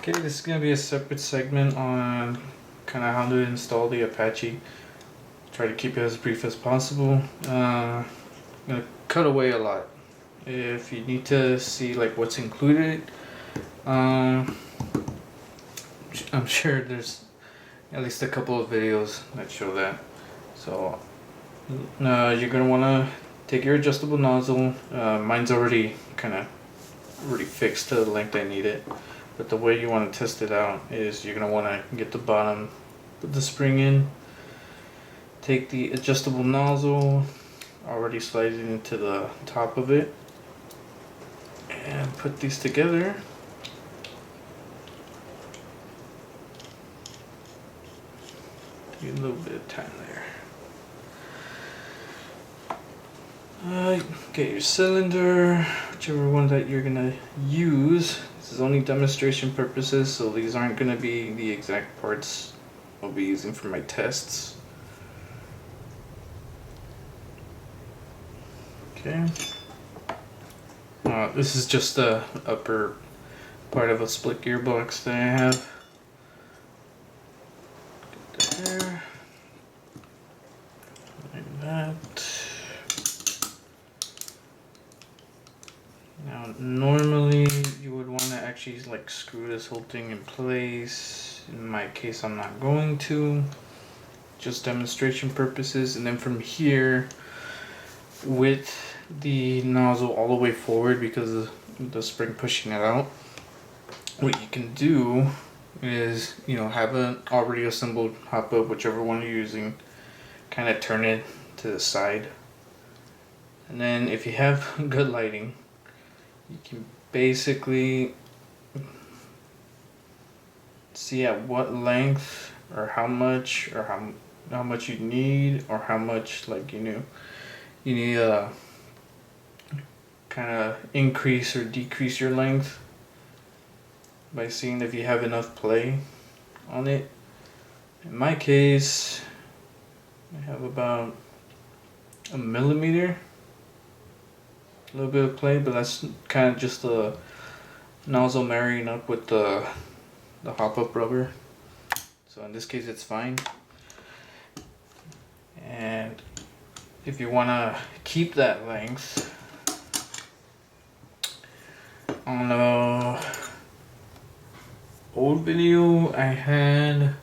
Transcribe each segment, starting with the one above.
Okay, this is going to be a separate segment on kind of how to install the Apache. Try to keep it as brief as possible. I'm going to cut away a lot. If you need to see like what's included, I'm sure there's at least a couple of videos that show that. So you're going to want to take your adjustable nozzle. Mine's already fixed to the length I need it. But the way you want to test it out is you're going to want to get the bottom, put the spring in, take the adjustable nozzle, already slide it into the top of it, and put these together. Give a little bit of time there. Get your cylinder, whichever one that you're going to use. This is only demonstration purposes, so these aren't going to be the exact parts I'll be using for my tests. Okay. This is just the upper part of a split gearbox that I have. Get that there. Like that. Now, normally you would want to actually like screw this whole thing in place. In my case, I'm not going to. Just demonstration purposes. And then from here, with the nozzle all the way forward because of the spring pushing it out, what you can do is, have an already assembled hop up, whichever one you're using, kind of turn it to the side. And then if you have good lighting, you can basically see at what length or how much you need, or how much you need to kind of increase or decrease your length by seeing if you have enough play on it. In my case, I have about a millimeter. A little bit of play, but that's kind of just the nozzle marrying up with the hop-up rubber. So in this case it's fine. And if you want to keep that length, on an old video I had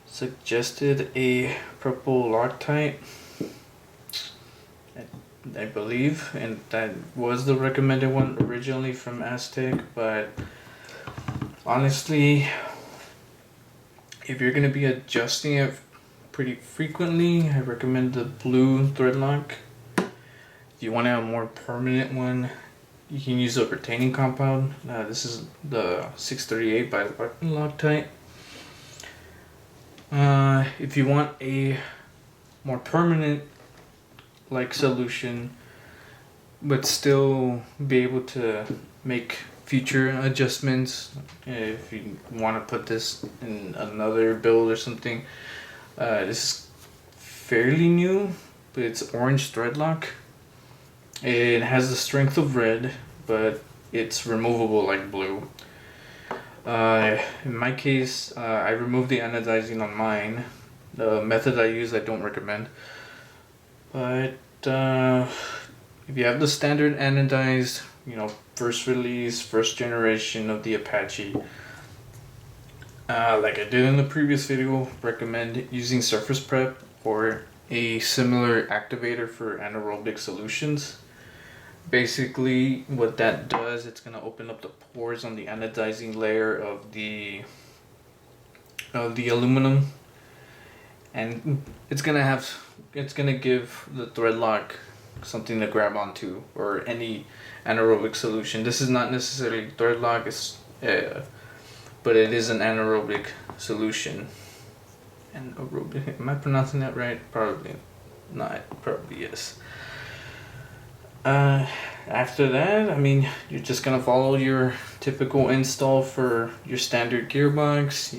suggested a purple Loctite, I believe, and that was the recommended one originally from Aztech. But honestly, if you're going to be adjusting it pretty frequently, I recommend the blue thread lock. If you want to have a more permanent one, you can use a retaining compound. This is the 638 by Loctite. If you want a more permanent solution, but still be able to make future adjustments, if you want to put this in another build or something, this is fairly new, but it's orange thread lock. It has the strength of red, but it's removable like blue. In my case, I removed the anodizing on mine. The method I use I don't recommend. But if you have the standard anodized, first release, first generation of the Apache, like I did in the previous video, recommend using Surface Prep or a similar activator for anaerobic solutions. Basically, what that does, it's going to open up the pores on the anodizing layer of the aluminum, and it's gonna give the thread lock something to grab onto, or any anaerobic solution. This is not necessarily thread lock, but it is an anaerobic solution. Anaerobic, am I pronouncing that right? Probably not. Probably yes. After that, you're just gonna follow your typical install for your standard gearbox,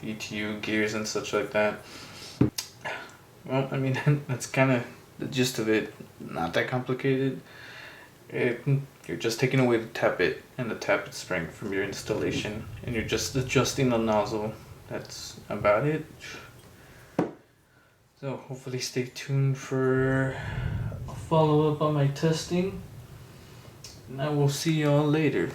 ETU gears and such like that. Well, that's kind of the gist of it. Not that complicated. You're just taking away the tappet and the tappet spring from your installation, and you're just adjusting the nozzle. That's about it. So hopefully stay tuned for a follow-up on my testing, and I will see y'all later.